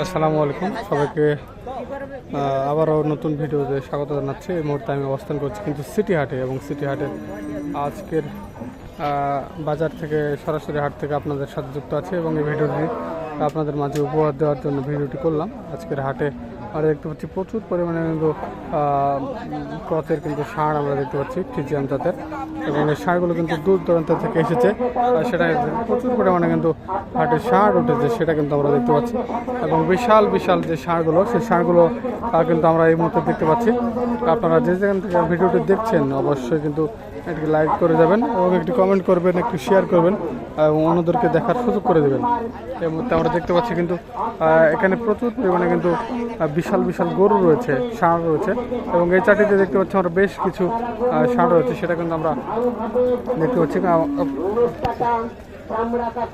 আসসালামু আলাইকুম সবাইকে আবারও নতুন ভিডিওতে স্বাগত জানাচ্ছি। এই মুহূর্তে আমি অবস্থান করছি কিন্তু সিটি হাটে, এবং সিটি হাটে আজকের বাজার থেকে সরাসরি হাট থেকে আপনাদের সাথে যুক্ত আছে, এবং এই ভিডিওটি আপনাদের মাঝে উপহার দেওয়ার জন্য ভিডিওটি করলাম। আজকের হাটে আমরা দেখতে পাচ্ছি প্রচুর পরিমাণে কিন্তু ক্রসের কিন্তু ষাঁড় আমরা দেখতে পাচ্ছি ফ্রিজিয়ান জাতের, এবং এই ষাঁড়গুলো কিন্তু দূর দূরান্ত থেকে এসেছে। সেটা প্রচুর পরিমাণে কিন্তু হাটে ষাঁড় উঠেছে, সেটা কিন্তু আমরা দেখতে পাচ্ছি। এবং বিশাল বিশাল যে ষাঁড়গুলো, সেই ষাঁড়গুলো কিন্তু আমরা এই মুহূর্তে দেখতে পাচ্ছি। আপনারা যে যেখান থেকে ভিডিওটি দেখছেন অবশ্যই কিন্তু একটি লাইক করে যাবেন, এবং একটি কমেন্ট করবেন, একটু শেয়ার করবেন, এবং অন্যদেরকে দেখার সুযোগ করে দেবেন। এই মুহূর্তে আমরা দেখতে পাচ্ছি কিন্তু এখানে প্রচুর পরিমাণে কিন্তু বিশাল বিশাল গরু রয়েছে, ষাঁড় রয়েছে, এবং এই চারটিতে দেখতে পাচ্ছি আমরা বেশ কিছু ষাঁড় রয়েছে, সেটা কিন্তু আমরা দেখতে পাচ্ছি।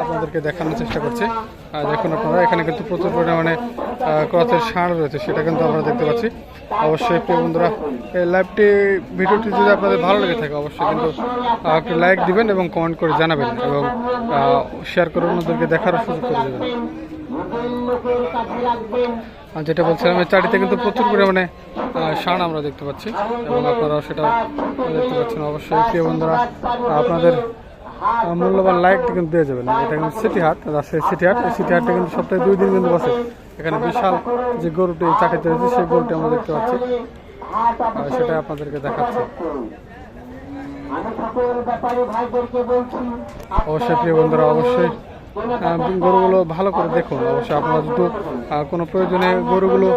আপনাদেরকে দেখানোর চেষ্টা করছি। দেখুন আপনারা, এখানে কিন্তু প্রচুর পরিমাণে ক্রসের ষাঁড় রয়েছে, সেটা কিন্তু আমরা দেখতে পাচ্ছি। অবশ্যই প্রিয় বন্ধুরা, এই ভিডিওটি যদি আপনাদের ভালো লেগে থাকে অবশ্যই কিন্তু একটু লাইক দিবেন এবং কমেন্ট করে জানাবেন, এবং শেয়ার করে অন্যদেরকে দেখারও সুযোগ করে দেবেন। যেটা বলছিলাম, এই চারিতে কিন্তু প্রচুর পরিমাণে ষাঁড় আমরা দেখতে পাচ্ছি, এবং আপনারাও সেটা দেখতে পাচ্ছেন। অবশ্যই প্রিয় বন্ধুরা, আপনাদের মূল্যবান লাইকটি কিন্তু দিয়ে যাবেন। এটা কিন্তু সিটি হাট, রাজশাহী সিটি হাট। এই সিটি হাটটা কিন্তু সপ্তাহে 2 দিন কিন্তু বসে। এখানে বিশাল যে গরুটি চাটিতে রয়েছে, সেই গরুটি আমরা দেখতে পাচ্ছি, সেটা আপনাদেরকে দেখাচ্ছি। অবশ্যই প্রিয় বন্ধুরা, অবশ্যই গরুগুলো ভালো করে দেখুন। অবশ্যই আপনারা যদি কোনো প্রয়োজনে গরুগুলো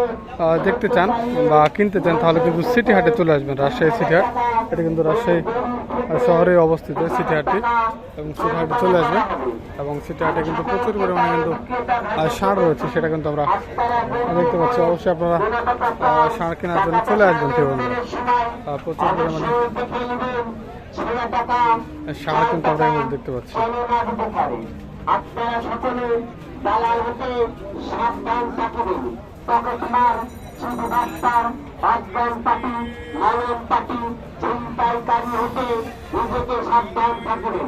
দেখতে চান বা কিনতে চান, তাহলে কিন্তু সিটি হাটে চলে আসবেন। রাজশাহী সিটি হাট, এটা কিন্তু রাজশাহী শহরে অবস্থিত সিটি হাটটি, এবং সিটি হাটে চলে আসবেন। এবং সিটি হাটে কিন্তু প্রচুর পরিমাণে কিন্তু ষাঁড় রয়েছে, সেটা কিন্তু আমরা দেখতে পাচ্ছি। অবশ্যই আপনারা ষাঁড় কেনার জন্য চলে আসবেন প্রিয় বন্ধুরা। প্রচুর পরিমাণে ষাঁড় কিন্তু আমরা এই মুহূর্তে দেখতে পাচ্ছি। আপনারা সকলে দালাল হতে সাবধান থাকবেন। পকেটমার, শুধু ডাক্তার, বাজবান পার্টি, মানব পার্টি, ছিনতাইকারী হতে নিজেকে সাবধান থাকবেন।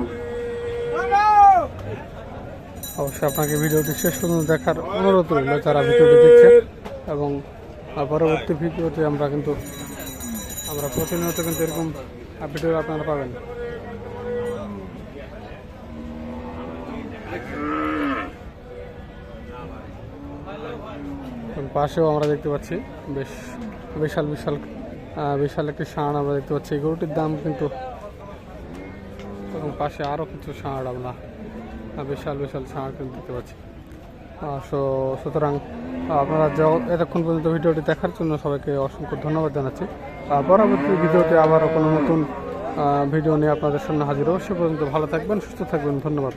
অবশ্যই আপনাকে ভিডিওটি শেষ পর্যন্ত দেখার অনুরোধ রইল, যারা ভিডিওটি দেখছে। এবং পরবর্তী ভিডিওতে আমরা প্রতিনিয়ত কিন্তু এরকম ভিডিও আপনারা পাবেন। পাশেও আমরা দেখতে পাচ্ছি বেশ বিশাল বিশাল বিশাল একটি ষাঁড় আমরা দেখতে পাচ্ছি। এই গরুটির দাম কিন্তু, এবং পাশে আরও কিছু ষাঁড় আমরা বিশাল বিশাল ষাঁড় কিন্তু দেখতে পাচ্ছি। সুতরাং আপনারা এতক্ষণ পর্যন্ত ভিডিওটি দেখার জন্য সবাইকে অসংখ্য ধন্যবাদ জানাচ্ছি। পরবর্তী ভিডিওতে আবারও কোনো নতুন ভিডিও নিয়ে আপনাদের সামনে হাজির হব। সে পর্যন্ত ভালো থাকবেন, সুস্থ থাকবেন। ধন্যবাদ।